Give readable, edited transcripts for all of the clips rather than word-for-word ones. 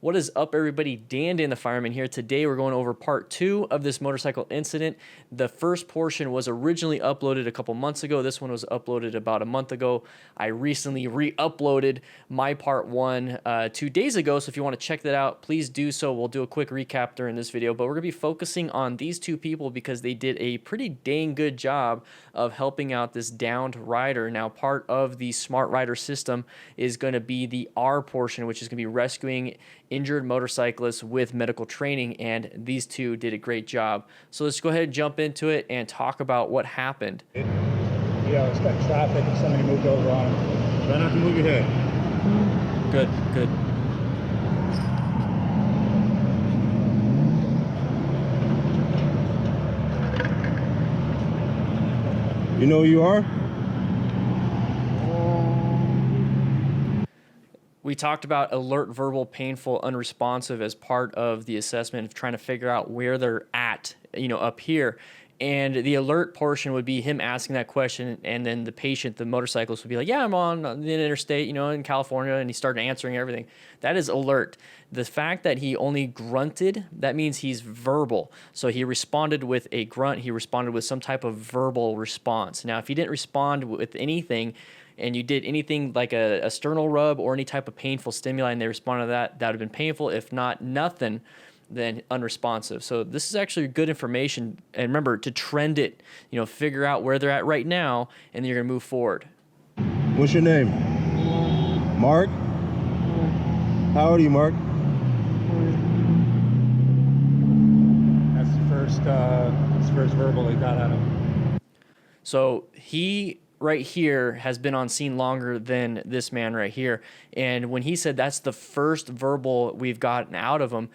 What is up, everybody? Dan the Fireman here. Today we're going over part 2 of this motorcycle incident. The first portion was originally uploaded a couple months ago. This one was uploaded about a month ago. I recently re-uploaded my part 1 2 days ago, so if you want to check that out, please do so. We'll do a quick recap during this video, but we're going to be focusing on these two people because they did a pretty dang good job of helping out this downed rider. Now, part of the S.M.A.R.T rider system is going to be the R portion, which is going to be rescuing injured motorcyclists with medical training, and these two did a great job. So let's go ahead and jump into it and talk about what happened. Yeah, it's got traffic and somebody moved over on him. Try not to move your head. Good, good. You know who you are? We talked about alert, verbal, painful, unresponsive as part of the assessment of trying to figure out where they're at, up here. And the alert portion would be him asking that question, and then the patient, the motorcyclist, would be like, yeah, I'm on the interstate, in California, and he started answering everything. That is alert. The fact that he only grunted, that means he's verbal. So he responded with a grunt. He responded with some type of verbal response. Now, if he didn't respond with anything, and you did anything like a sternal rub or any type of painful stimuli and they responded to that, that would have been painful. If not, nothing, then unresponsive. So this is actually good information. And remember to trend it, figure out where they're at right now, and then you're going to move forward. What's your name? Mark? How old are you, Mark? That's the first verbal he got out of him. So he right here has been on scene longer than this man right here. And when he said that's the first verbal we've gotten out of him,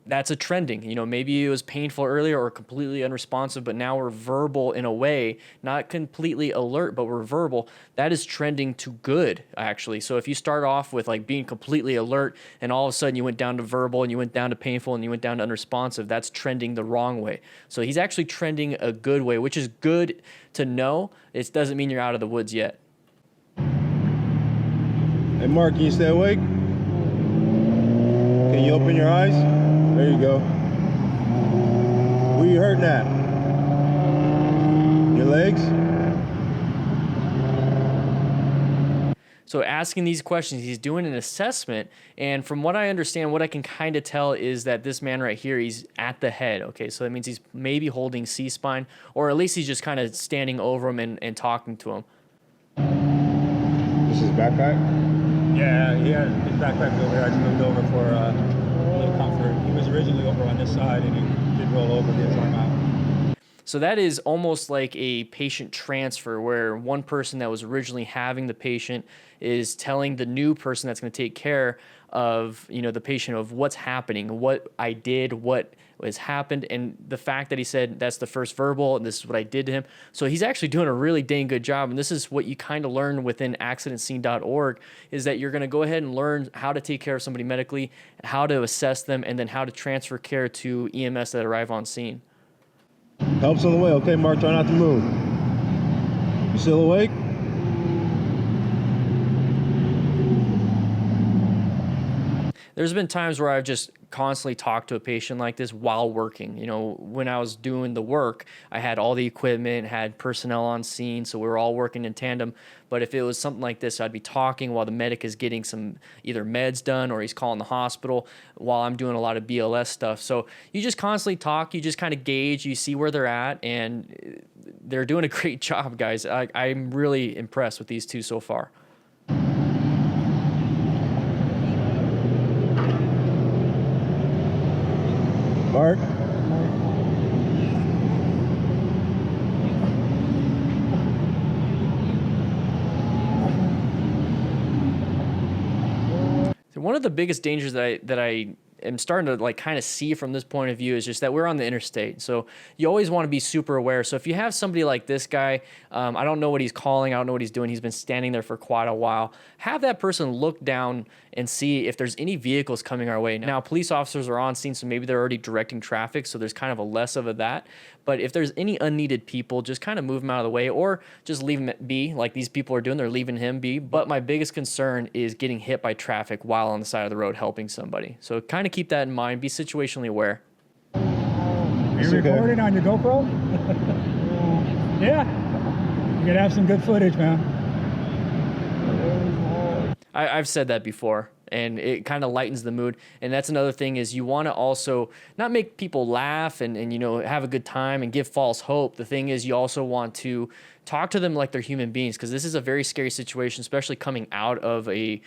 that's a trending. Maybe it was painful earlier or completely unresponsive, but now we're verbal in a way, not completely alert, but we're verbal. That is trending to good, actually. So if you start off with like being completely alert and all of a sudden you went down to verbal and you went down to painful and you went down to unresponsive, that's trending the wrong way. So he's actually trending a good way, which is good to know. It doesn't mean you're out of the woods yet. Hey, Mark, can you stay awake? Can you open your eyes? There you go. Where you hurting at? Your legs? So asking these questions, he's doing an assessment, and from what I understand, what I can kind of tell is that this man right here, he's at the head, okay? So that means he's maybe holding C-spine, or at least he's just kind of standing over him and talking to him. This is backpack? Yeah, he had his backpack over here. I just moved over for a little comfort. He was originally over on this side, and he did roll over, get his arm out. So that is almost like a patient transfer where one person that was originally having the patient is telling the new person that's going to take care of, the patient of what's happening, what I did, what has happened, and the fact that he said that's the first verbal and this is what I did to him. So he's actually doing a really dang good job, and this is what you kind of learn within accidentscene.org is that you're going to go ahead and learn how to take care of somebody medically, how to assess them, and then how to transfer care to EMS that arrive on scene. Help's on the way. Okay, Mark, try not to move. You still awake? There's been times where I've just constantly talked to a patient like this while working. When I was doing the work, I had all the equipment, had personnel on scene, so we were all working in tandem. But if it was something like this, I'd be talking while the medic is getting some either meds done or he's calling the hospital while I'm doing a lot of BLS stuff. So you just constantly talk, you just kind of gauge, you see where they're at, and they're doing a great job, guys. I'm really impressed with these two so far. Mark? So one of the biggest dangers that I am starting to like kind of see from this point of view is just that we're on the interstate. So you always want to be super aware. So if you have somebody like this guy, I don't know what he's calling, I don't know what he's doing. He's been standing there for quite a while. Have that person look down and see if there's any vehicles coming our way. Now, police officers are on scene, so maybe they're already directing traffic, so there's kind of a less of a that. But if there's any unneeded people, just kind of move them out of the way or just leave them be like these people are doing. They're leaving him be. But my biggest concern is getting hit by traffic while on the side of the road helping somebody. So kind of keep that in mind. Be situationally aware. Are you recording on your GoPro? Yeah. You're going to have some good footage, man. I've said that before, and it kind of lightens the mood. And that's another thing is you want to also not make people laugh and you know, have a good time and give false hope. The thing is you also want to talk to them like they're human beings, because this is a very scary situation, especially coming out of a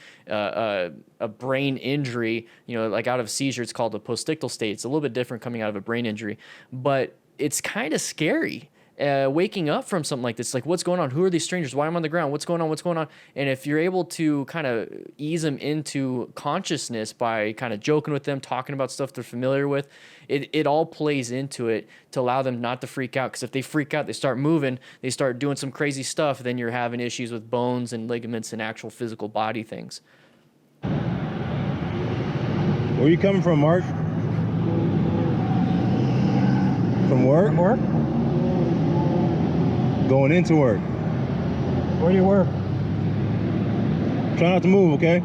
brain injury, you know, like out of a seizure. It's called a postictal state. It's a little bit different coming out of a brain injury, but it's kind of scary. Waking up from something like this, like what's going on? Who are these strangers? Why am I on the ground? What's going on? What's going on? And if you're able to kind of ease them into consciousness by kind of joking with them, talking about stuff they're familiar with, it all plays into it to allow them not to freak out. Because if they freak out, they start moving, they start doing some crazy stuff, then you're having issues with bones and ligaments and actual physical body things. Where are you coming from, Mark? From work? From work? Going into work. Where do you work? Try not to move, okay?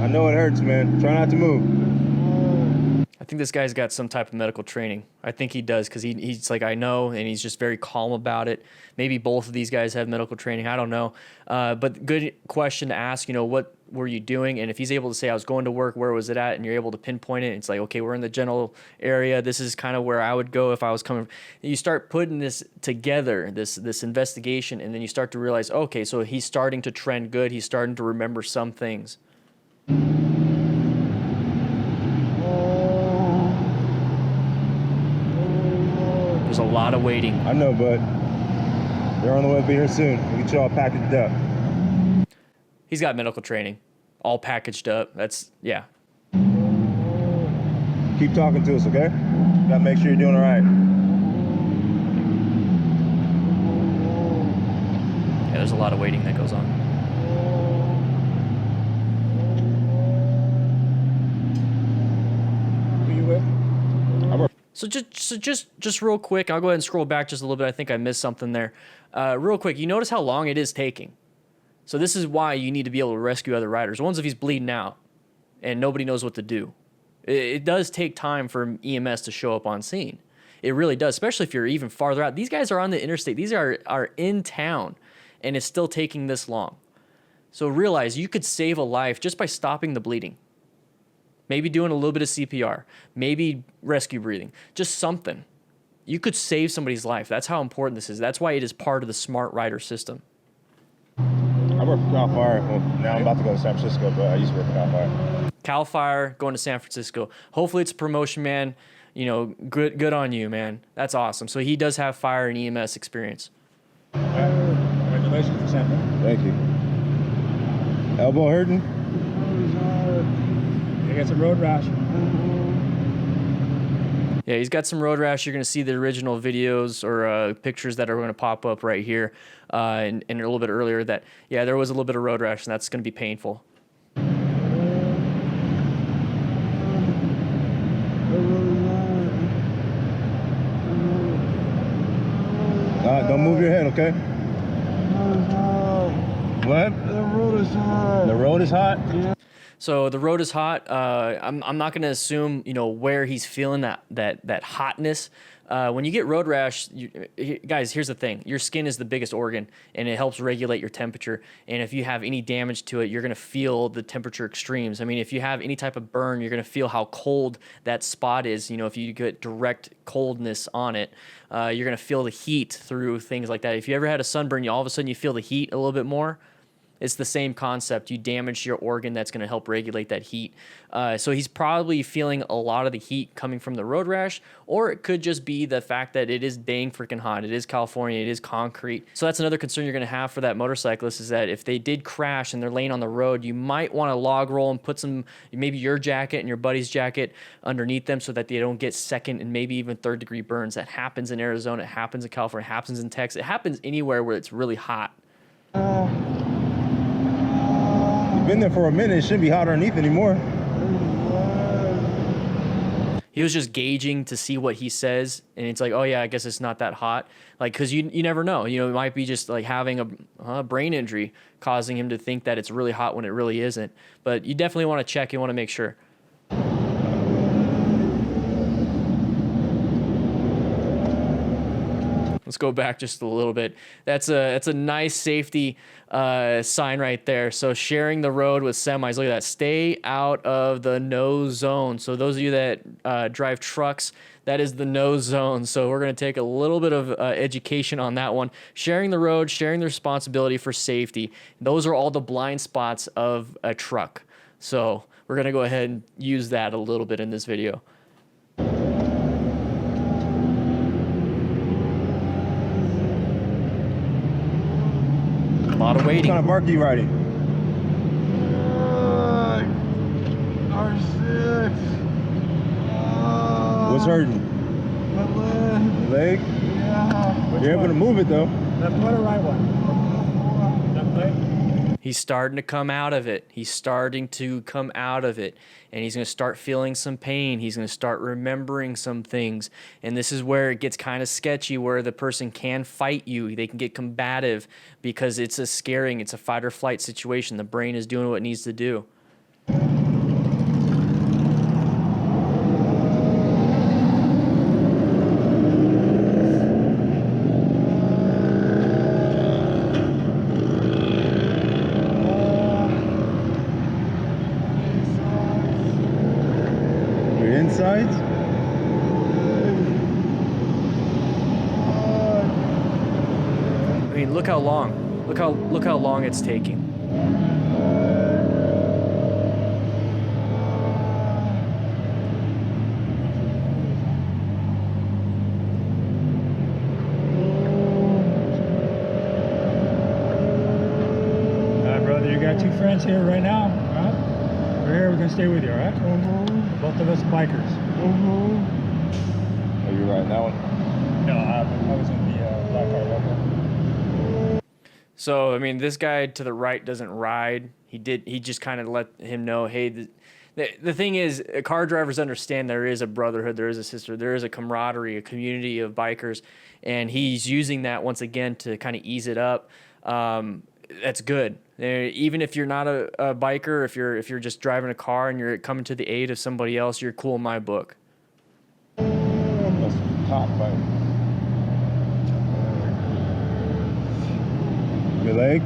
I know it hurts, man. Try not to move. I think this guy's got some type of medical training. I think he does, because he's like, I know, and he's just very calm about it. Maybe both of these guys have medical training. I don't know. But good question to ask, you know, what were you doing? And if he's able to say, I was going to work, where was it at? And you're able to pinpoint it. It's like, okay, we're in the general area. This is kind of where I would go if I was coming. You start putting this together, this investigation, and then you start to realize, okay, so he's starting to trend good. He's starting to remember some things. There's a lot of waiting. I know, but they're on the way to be here soon. We'll get you all packaged up. He's got medical training, all packaged up. That's, yeah. Keep talking to us, okay? Gotta make sure you're doing all right. Yeah, there's a lot of waiting that goes on. Who you with? So just real quick, I'll go ahead and scroll back just a little bit. I think I missed something there. Real quick, you notice how long it is taking. So this is why you need to be able to rescue other riders. One's if he's bleeding out and nobody knows what to do. It does take time for EMS to show up on scene. It really does, especially if you're even farther out. These guys are on the interstate. These are in town, and it's still taking this long. So realize you could save a life just by stopping the bleeding. Maybe doing a little bit of CPR. Maybe rescue breathing. Just something. You could save somebody's life. That's how important this is. That's why it is part of the SMART rider system. I work for Cal Fire. Well, now I'm about to go to San Francisco, but I used to work for Cal Fire. Cal Fire, going to San Francisco. Hopefully it's a promotion, man. You know, good on you, man. That's awesome. So he does have fire and EMS experience. Congratulations for Sam. Thank you. Elbow hurting? You got some road rash. Yeah, he's got some road rash. You're going to see the original videos or pictures that are going to pop up right here and a little bit earlier that, yeah, there was a little bit of road rash, and that's going to be painful. Don't move your head, okay? What? The road is hot. The road is hot? Yeah. So the road is hot. I'm not going to assume, you know, where he's feeling that hotness. When you get road rash, guys, here's the thing. Your skin is the biggest organ, and it helps regulate your temperature. And if you have any damage to it, you're going to feel the temperature extremes. I mean, if you have any type of burn, you're going to feel how cold that spot is. You know, if you get direct coldness on it, you're going to feel the heat through things like that. If you ever had a sunburn, all of a sudden you feel the heat a little bit more. It's the same concept. You damage your organ that's going to help regulate that heat. So he's probably feeling a lot of the heat coming from the road rash, or it could just be the fact that it is dang freaking hot. It is California. It is concrete. So that's another concern you're going to have for that motorcyclist, is that if they did crash and they're laying on the road, you might want to log roll and put some, maybe your jacket and your buddy's jacket underneath them so that they don't get second and maybe even third degree burns. That happens in Arizona. It happens in California. It happens in Texas. It happens anywhere where it's really hot. You've been there for a minute. It shouldn't be hot underneath anymore. He was just gauging to see what he says, and it's like, oh yeah, I guess it's not that hot. Like, because you never know. You know, it might be just like having a brain injury causing him to think that it's really hot when it really isn't. But you definitely want to check. You want to make sure. Let's go back just a little bit. That's a nice safety sign right there. So sharing the road with semis, look at that. Stay out of the no zone. So those of you that drive trucks, that is the no zone. So we're going to take a little bit of education on that one. Sharing the road, sharing the responsibility for safety. Those are all the blind spots of a truck. So we're going to go ahead and use that a little bit in this video. A lot of waiting. What kind of bark are you riding? R6. What's hurting? My leg. Your leg? Yeah. You're able to move it though. Left one or right one? Left leg? He's starting to come out of it. He's starting to come out of it. And he's going to start feeling some pain. He's going to start remembering some things. And this is where it gets kind of sketchy, where the person can fight you. They can get combative because it's a scaring, it's a fight or flight situation. The brain is doing what it needs to do. Insides? I mean, look how long. Look how long it's taking. Brother, you got two friends here right now, right? We're here, we're gonna stay with you, all right? Both of us bikers. Are you riding that one? No, I was in the black car local. So, I mean, this guy to the right doesn't ride. He just kind of let him know, hey, the thing is, car drivers understand there is a brotherhood, there is a sister, there is a camaraderie, a community of bikers, and he's using that once again to kind of ease it up. That's good. Even if you're not a biker, if you're just driving a car and you're coming to the aid of somebody else, you're cool in my book. That's top bike. Your leg?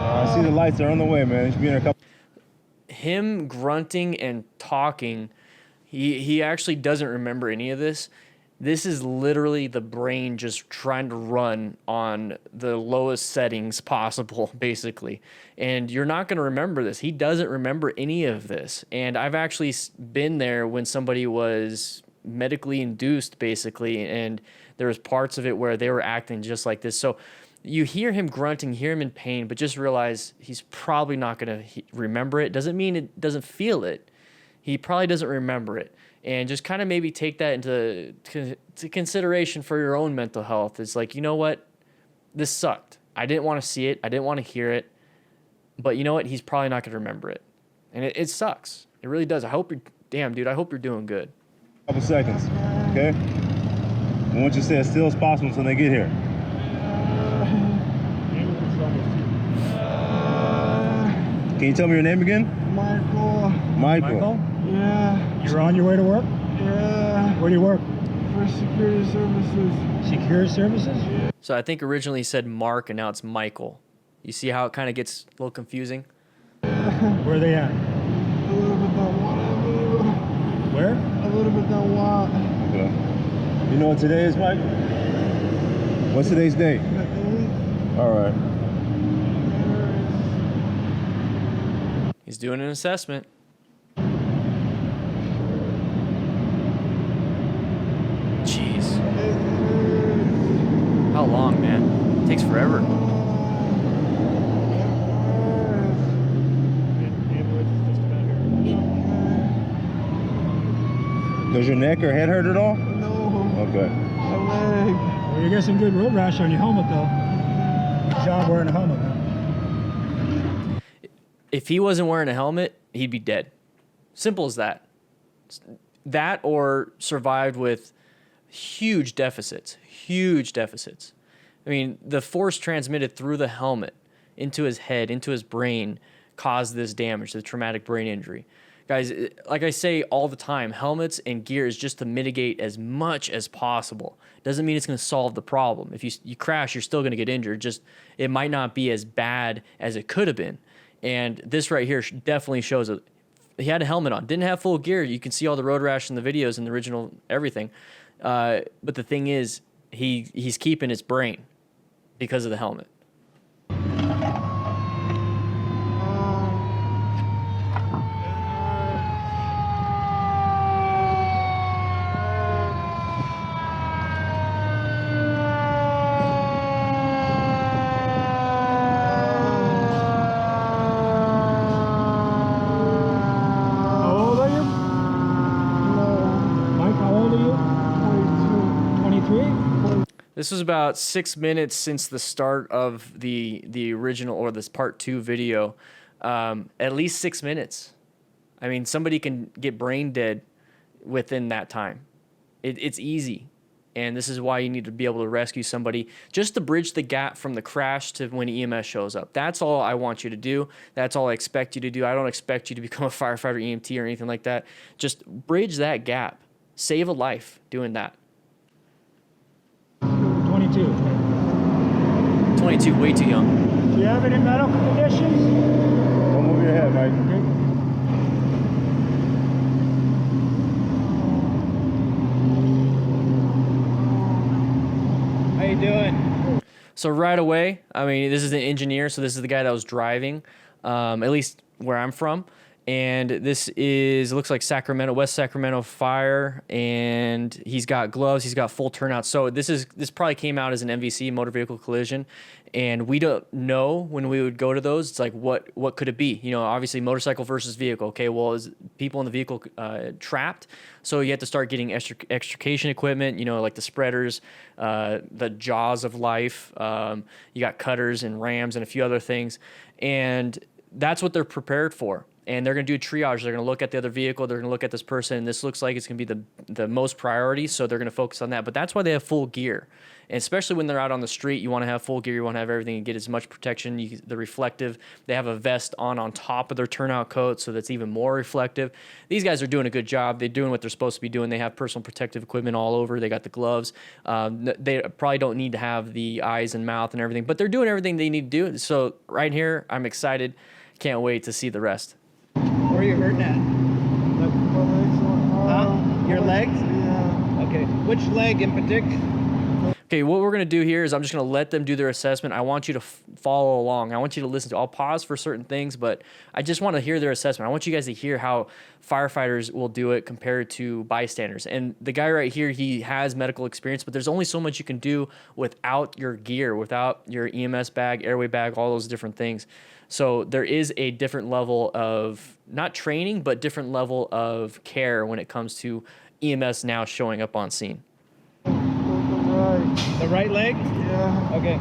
I see the lights are on the way, man. It should be in a couple. Him grunting and talking, he actually doesn't remember any of this. This is literally the brain just trying to run on the lowest settings possible, basically. And you're not going to remember this. He doesn't remember any of this. And I've actually been there when somebody was medically induced, basically, and there was parts of it where they were acting just like this. So you hear him grunting, hear him in pain, but just realize he's probably not going to remember it. Doesn't mean it doesn't feel it. He probably doesn't remember it. And just kind of maybe take that into consideration for your own mental health. It's like, you know what? This sucked. I didn't want to see it. I didn't want to hear it. But you know what? He's probably not going to remember it. And it sucks. It really does. I hope you're, damn, dude, I hope you're doing good. Couple seconds, okay? I want you to stay as still as possible until they get here. Can you tell me your name again? Michael. Michael? Yeah. You're on your way to work? Yeah. Where do you work? For security services. Security services? So I think originally he said Mark and now it's Michael. You see how it kind of gets a little confusing? Where are they at? I live at that one avenue. Where? A little bit down Watt. Okay. You know what today is, Mike? What's today's date? The 8th. All right. He's doing an assessment. Jeez. How long, man? It takes forever. Does your neck or head hurt at all? No. Okay. My leg. Well, you get some good road rash on your helmet, though. Good job wearing a helmet, man. If he wasn't wearing a helmet, he'd be dead. Simple as that. That or survived with huge deficits. Huge deficits. I mean, the force transmitted through the helmet into his head, into his brain, caused this damage, the traumatic brain injury. Guys, like I say all the time, helmets and gear is just to mitigate as much as possible. Doesn't mean it's going to solve the problem. If you crash, you're still going to get injured. Just it might not be as bad as it could have been. And this right here definitely shows it. He had a helmet on, didn't have full gear. You can see all the road rash in the videos and the original everything. But the thing is, he's keeping his brain because of the helmet. This was about 6 minutes since the start of the original or this part 2 video. At least 6 minutes. I mean, somebody can get brain dead within that time. It's easy. And this is why you need to be able to rescue somebody just to bridge the gap from the crash to when EMS shows up. That's all I want you to do. That's all I expect you to do. I don't expect you to become a firefighter, EMT, or anything like that. Just bridge that gap. Save a life doing that. 22. 22, way too young. Do you have any medical conditions? Don't move your head, Mike. How you doing? So right away, I mean, this is an engineer, so this is the guy that was driving, at least where I'm from. And this is, it looks like Sacramento, West Sacramento Fire, and he's got gloves, he's got full turnout. So this probably came out as an MVC, motor vehicle collision, and we don't know when we would go to those. It's like, what could it be? You know, obviously motorcycle versus vehicle. Okay, well, is people in the vehicle trapped? So you have to start getting extrication equipment, you know, like the spreaders, the jaws of life. You got cutters and rams and a few other things. And that's what they're prepared for. And they're going to do triage. They're going to look at the other vehicle. They're going to look at this person. And this looks like it's going to be the most priority. So they're going to focus on that. But that's why they have full gear. And especially when they're out on the street, you want to have full gear. You want to have everything and get as much protection. The reflective, they have a vest on top of their turnout coat. So that's even more reflective. These guys are doing a good job. They're doing what they're supposed to be doing. They have personal protective equipment all over. They got the gloves. They probably don't need to have the eyes and mouth and everything. But they're doing everything they need to do. So right here, I'm excited. Can't wait to see the rest. Where are you hurting at? My legs are Your legs? Yeah. Okay. Which leg in particular? Okay, what we're going to do here is I'm just going to let them do their assessment. I want you to follow along. I want you to listen to. I'll pause for certain things, but I just want to hear their assessment. I want you guys to hear how firefighters will do it compared to bystanders. And the guy right here, he has medical experience, but there's only so much you can do without your gear, without your EMS bag, airway bag, all those different things. So there is a different level of, not training, but different level of care when it comes to EMS now showing up on scene. The right leg? Yeah. Okay.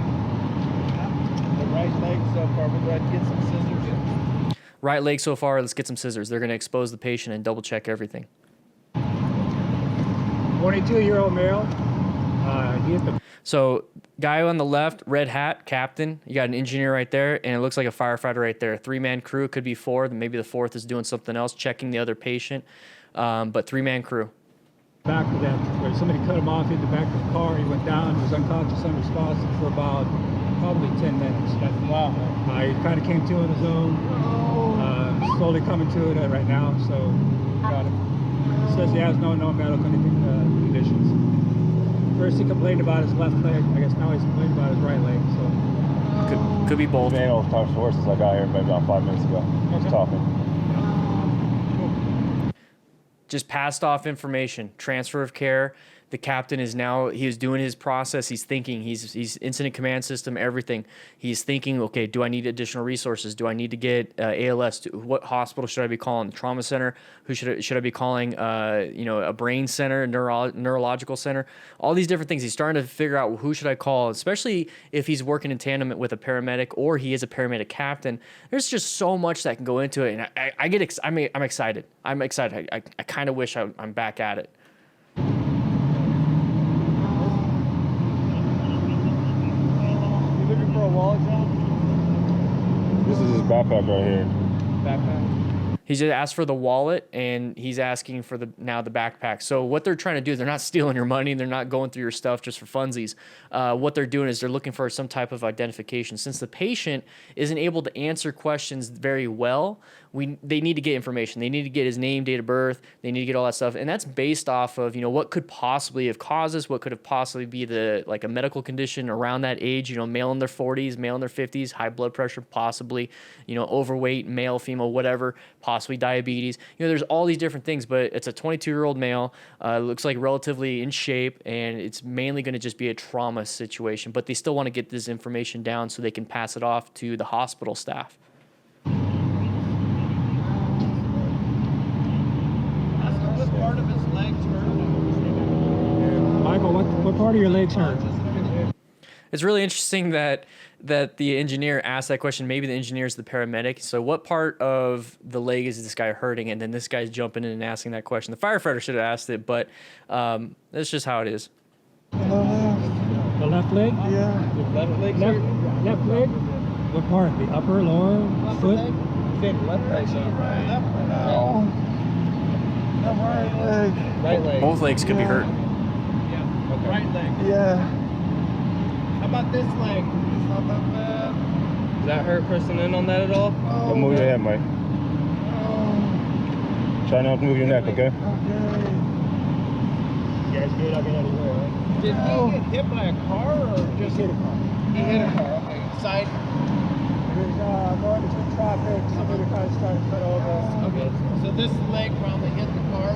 The right leg so far. We'll go ahead and get some scissors. Right leg so far, let's get some scissors. They're going to expose the patient and double check everything. 22-year-old male. He hit the... So guy on the left, red hat, captain. You got an engineer right there, and it looks like a firefighter right there. 3-man crew, it could be 4. Maybe the 4th is doing something else, checking the other patient. But 3-man crew. Back of that, where somebody cut him off, hit the back of the car. He went down, was unconscious, unresponsive for about probably 10 minutes. Wow. He kind of came to on his own. Slowly coming to it right now, so got him. Says he has no medical conditions. First he complained about his left leg. I guess now he's complaining about his right leg. So Could be both. Daniel talked to us since I got here maybe about 5 minutes ago. Just talking. Just passed off information, transfer of care. The captain is now, he is doing his process. He's thinking, he's incident command system, everything. He's thinking, okay, do I need additional resources? Do I need to get ALS? What hospital should I be calling? The trauma center? Who should I be calling? A brain center, neurological center? All these different things. He's starting to figure out who should I call, especially if he's working in tandem with a paramedic or he is a paramedic captain. There's just so much that can go into it, and I'm excited. I'm excited. I kind of wish I'm back at it. Looking for a wallet, John? This is his backpack right here. Backpack? He's just asked for the wallet, and he's asking for the backpack. So what they're trying to do is they're not stealing your money. They're not going through your stuff just for funsies. What they're doing is they're looking for some type of identification. Since the patient isn't able to answer questions very well, they need to get information. They need to get his name, date of birth. They need to get all that stuff, and that's based off of what could possibly have caused this, what could have possibly be a medical condition around that age. Male in their 40s, male in their 50s, high blood pressure, possibly overweight, male, female, whatever, possibly diabetes. There's all these different things, but it's a 22-year-old male. Looks like relatively in shape, and it's mainly going to just be a trauma situation. But they still want to get this information down so they can pass it off to the hospital staff. What part of his legs hurt? Michael, what part of your legs hurt? It's really interesting that the engineer asked that question. Maybe the engineer is the paramedic. So what part of the leg is this guy hurting? And then this guy's jumping in and asking that question. The firefighter should have asked it, but that's just how it is. The left leg? Yeah. Your left leg? Left leg? What part? The upper, lower, foot? Left leg. No. The right leg. Right leg. Both legs could be hurt. Yeah. Okay. Right leg. Yeah. How about this leg? It's not that bad. Does that hurt pressing in on that at all? Oh, Don't move your head, Mike. Oh, Try not to move your neck, okay? okay. You guys good? I'll get out of your way, right? Did he get hit by a car or just hit a car. He hit a car. Okay. Side. He was going between traffic. Somebody kind of started to cut over. Okay. So this leg probably hit the car.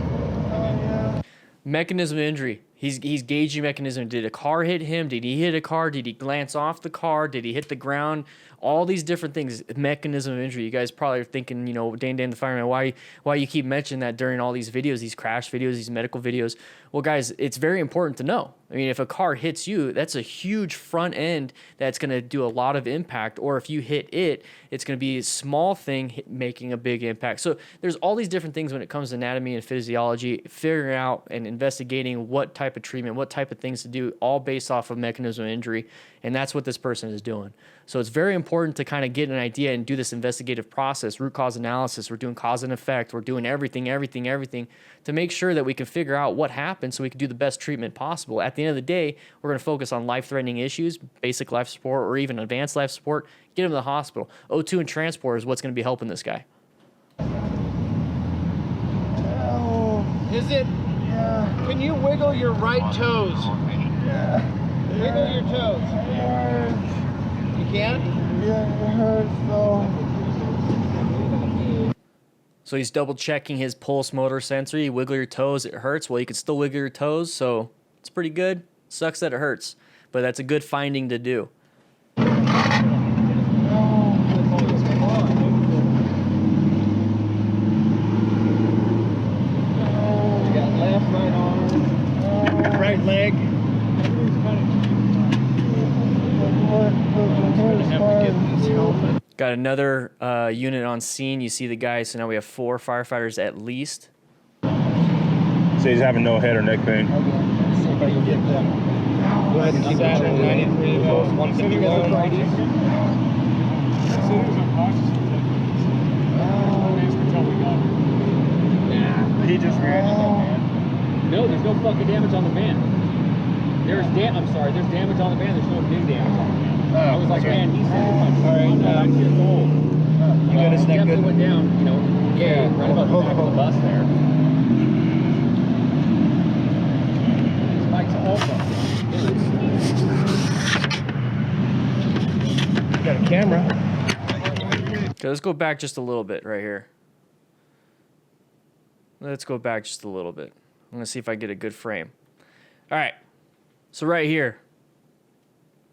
Yeah. Mechanism of injury. He's gauging mechanism. Did a car hit him? Did he hit a car? Did he glance off the car? Did he hit the ground? All these different things. Mechanism of injury. You guys probably are thinking, Dan the Fireman, why you keep mentioning that during all these videos, these crash videos, these medical videos? Well, guys, it's very important to know. I mean, if a car hits you, that's a huge front end that's going to do a lot of impact. Or if you hit it, it's going to be a small thing making a big impact. So there's all these different things when it comes to anatomy and physiology, figuring out and investigating what type of treatment, what type of things to do, all based off of mechanism of injury. And that's what this person is doing. So it's very important to kind of get an idea and do this investigative process, root cause analysis. We're doing cause and effect. We're doing everything to make sure that we can figure out what happened so we can do the best treatment possible. At the end of the day, we're going to focus on life-threatening issues, basic life support, or even advanced life support. Get him to the hospital. O2 and transport is what's going to be helping this guy. Oh, Is it? yeah. Can you wiggle your right toes? Yeah. Wiggle your toes. It hurts. You can? Yeah, it hurts though. So he's double checking his pulse motor sensor. You wiggle your toes, it hurts. Well, you can still wiggle your toes, so it's pretty good. Sucks that it hurts, but that's a good finding to do. Left, right arm, right leg. Got another unit on scene. You see the guy, so now we have 4 firefighters at least. So he's having no head or neck pain. Go ahead and keep that at 93 volts, 151. He just ran into that man. No, there's no fucking damage on the van. There's damage on the van. There's no big damage on the van. I was like, man, he's I'm not years old. You got his He neck definitely good? went down, right about the back of the bus there. Got a camera. Okay, let's go back just a little bit right here. Let's go back just a little bit. I'm gonna see if I get a good frame. All right, so right here,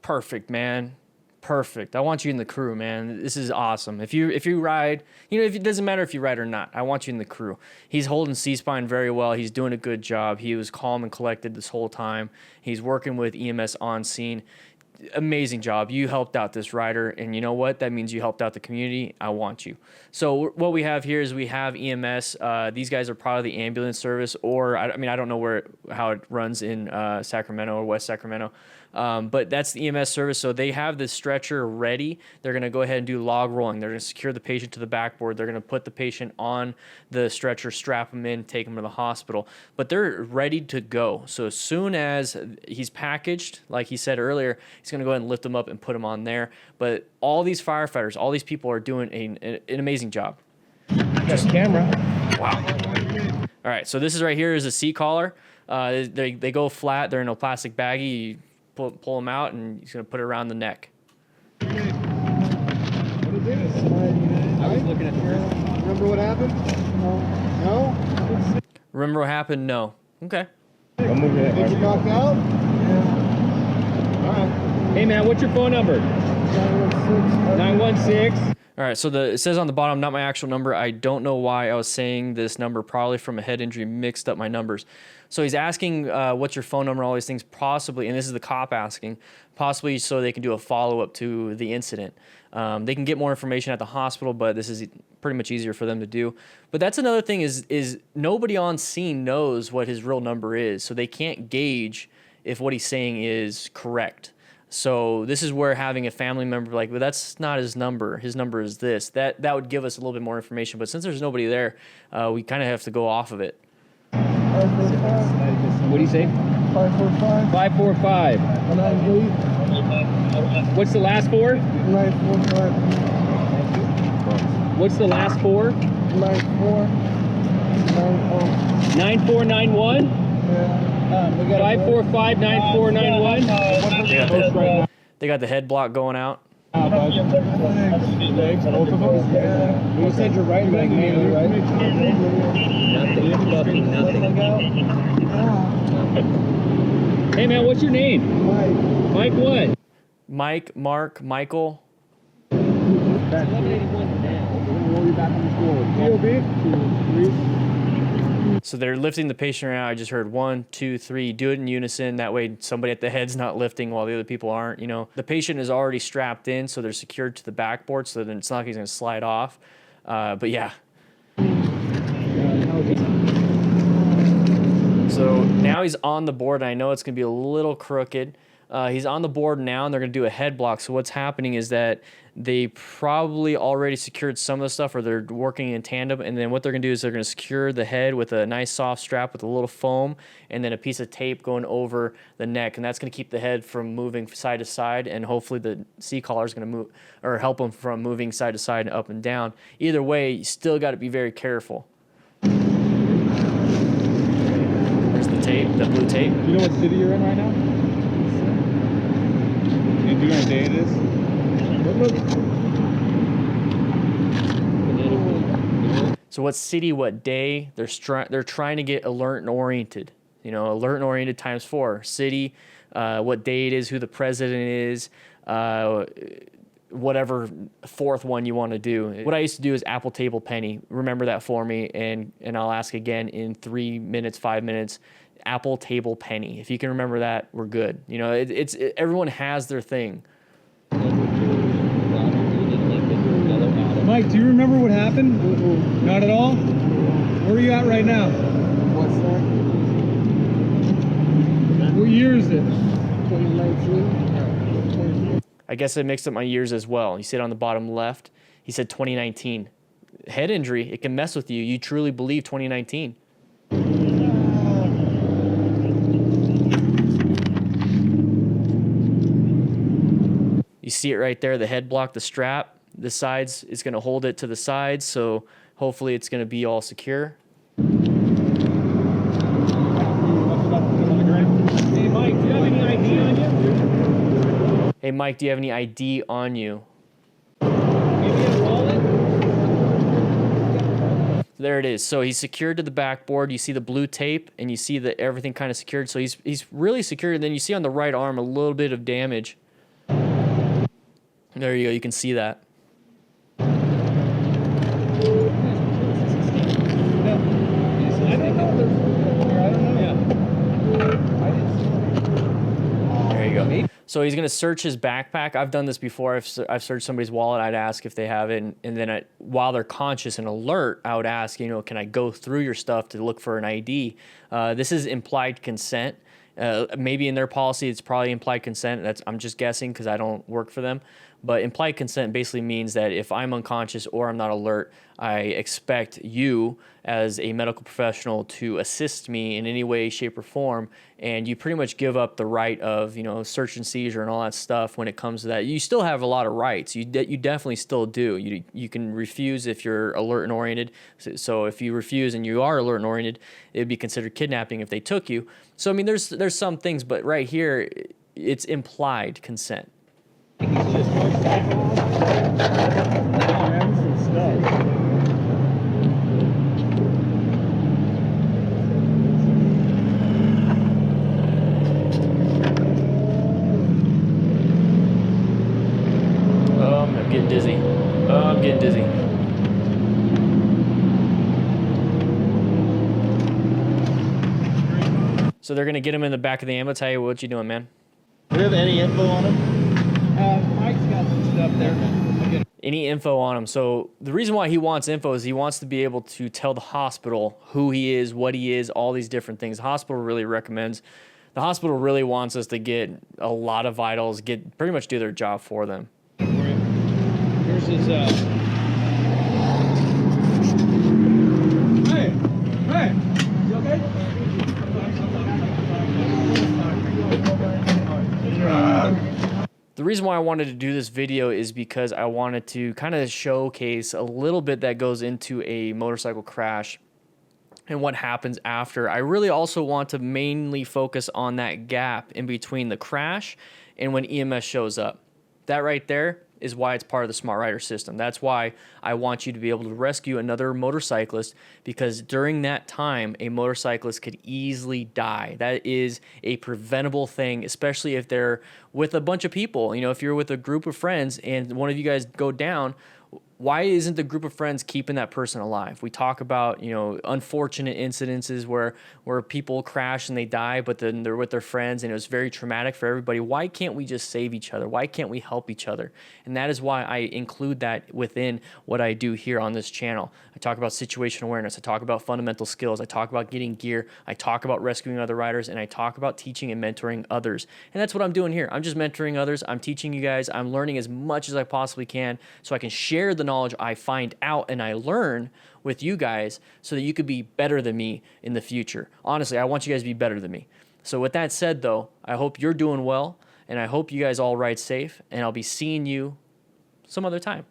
perfect, man, perfect. I want you in the crew, man. This is awesome. If you ride, you know, if it doesn't matter if you ride or not, I want you in the crew. He's holding C-spine very well. He's doing a good job. He was calm and collected this whole time. He's working with EMS on scene. Amazing job. You helped out this rider, and you know what? That means you helped out the community. I want you. So what we have here is we have EMS. These guys are probably the ambulance service, or I mean, I don't know how it runs in Sacramento or West Sacramento. But that's the EMS service. So they have the stretcher ready. They're going to go ahead and do log rolling. They're going to secure the patient to the backboard. They're going to put the patient on the stretcher, strap him in, take him to the hospital. But they're ready to go. So as soon as he's packaged, like he said earlier, he's going to go ahead and lift him up and put him on there. But all these firefighters, all these people are doing an amazing job. Got a camera. Wow. All right, so this is right here is a seat collar. They go flat. They're in a plastic baggie. You pull them out, and he's going to put it around the neck. I was looking at the Remember what happened? No? Remember what happened? No. Okay. Did you knock out? Yeah. All right. Hey, man, what's your phone number? 916. All right, so it says on the bottom, not my actual number. I don't know why I was saying this number, probably from a head injury, mixed up my numbers. So he's asking what's your phone number, all these things, possibly, and this is the cop asking, possibly so they can do a follow-up to the incident. They can get more information at the hospital, but this is pretty much easier for them to do. But that's another thing is nobody on scene knows what his real number is, so they can't gauge if what he's saying is correct. So this is where having a family member like, well, that's not his number. His number is this. That would give us a little bit more information. But since there's nobody there, we kind of have to go off of it. 545. What do you say? 545. 545. 98. What's the last four? 945. What's the last four? 94. 90. 9491? Yeah. 545 9491. They got the head block going out. Legs, both of them? Yeah. You said you're right leg mainly, right? Nothing. Hey man, what's your name? Mike what? Mike, Mark, Michael. 1181 now. We're going to roll you back on the floor. POB? 2, 3. So they're lifting the patient around. I just heard 1, 2, 3. Do it in unison. That way somebody at the head's not lifting while the other people aren't. You know, the patient is already strapped in, so they're secured to the backboard, so then it's not like he's going to slide off. But yeah. So now he's on the board, and I know it's going to be a little crooked. He's on the board now, and they're going to do a head block. So what's happening is that they probably already secured some of the stuff, or they're working in tandem. And then what they're going to do is they're going to secure the head with a nice soft strap with a little foam, and then a piece of tape going over the neck. And that's going to keep the head from moving side to side, and hopefully the C-collar is going to move or help them from moving side to side and up and down. Either way, you still got to be very careful. There's the tape, the blue tape. You know what city you're in right now? Do you know what day it is? So what city, what day? They're trying to get alert and oriented. You know, alert and oriented times 4. City, what day it is, who the president is, whatever fourth one you want to do. What I used to do is apple, table, penny. Remember that for me, and I'll ask again in 3 minutes, 5 minutes. Apple, table, penny. If you can remember that, we're good. You know, it's everyone has their thing. Mike, do you remember what happened? Not at all? Where are you at right now? What's that? What year is it? 2019. I guess I mixed up my years as well. You see it on the bottom left. He said 2019. Head injury, it can mess with you. You truly believe 2019. You see it right there, the head block, the strap. The sides is going to hold it to the sides, so hopefully it's going to be all secure. Hey, Mike. Hey, Mike, do you have any ID on you? Give me a wallet. There it is. So he's secured to the backboard. You see the blue tape, and you see that everything kind of secured. So he's really secured. And then you see on the right arm a little bit of damage. There you go. You can see that. There you go. So he's going to search his backpack. I've done this before. I've searched somebody's wallet. I'd ask if they have it. And then while they're conscious and alert, I would ask, you know, can I go through your stuff to look for an ID? This is implied consent. Maybe in their policy, it's probably implied consent. I'm just guessing because I don't work for them. But implied consent basically means that if I'm unconscious or I'm not alert, I expect you as a medical professional to assist me in any way, shape, or form. And you pretty much give up the right of, you know, search and seizure and all that stuff when it comes to that. You still have a lot of rights. You definitely still do. You can refuse if you're alert and oriented. So if you refuse and you are alert and oriented, it would be considered kidnapping if they took you. So, I mean, there's some things, but right here, it's implied consent. I'm getting dizzy. I'm getting dizzy. So they're gonna get him in the back of the ambulance. Hey, what you doing, man? Do we have any info on him? Mike's got some stuff there. Any info on him. So the reason why he wants info is he wants to be able to tell the hospital who he is, what he is, all these different things. The hospital really wants us to get a lot of vitals, pretty much do their job for them. Here's his, Hey! You okay? The reason why I wanted to do this video is because I wanted to kind of showcase a little bit that goes into a motorcycle crash and what happens after. I really also want to mainly focus on that gap in between the crash and when EMS shows up. That right there is why it's part of the Smart Rider system. That's why I want you to be able to rescue another motorcyclist, because during that time, a motorcyclist could easily die. That is a preventable thing, especially if they're with a bunch of people. You know, if you're with a group of friends and one of you guys go down, why isn't the group of friends keeping that person alive? We talk about, you know, unfortunate incidences where people crash and they die, but then they're with their friends and it was very traumatic for everybody. Why can't we just save each other? Why can't we help each other? And that is why I include that within what I do here on this channel. I talk about situational awareness. I talk about fundamental skills. I talk about getting gear. I talk about rescuing other riders, and I talk about teaching and mentoring others. And that's what I'm doing here. I'm just mentoring others. I'm teaching you guys. I'm learning as much as I possibly can so I can share the knowledge I find out and I learn with you guys so that you could be better than me in the future. Honestly, I want you guys to be better than me. So with that said, though, I hope you're doing well, and I hope you guys all ride safe, and I'll be seeing you some other time.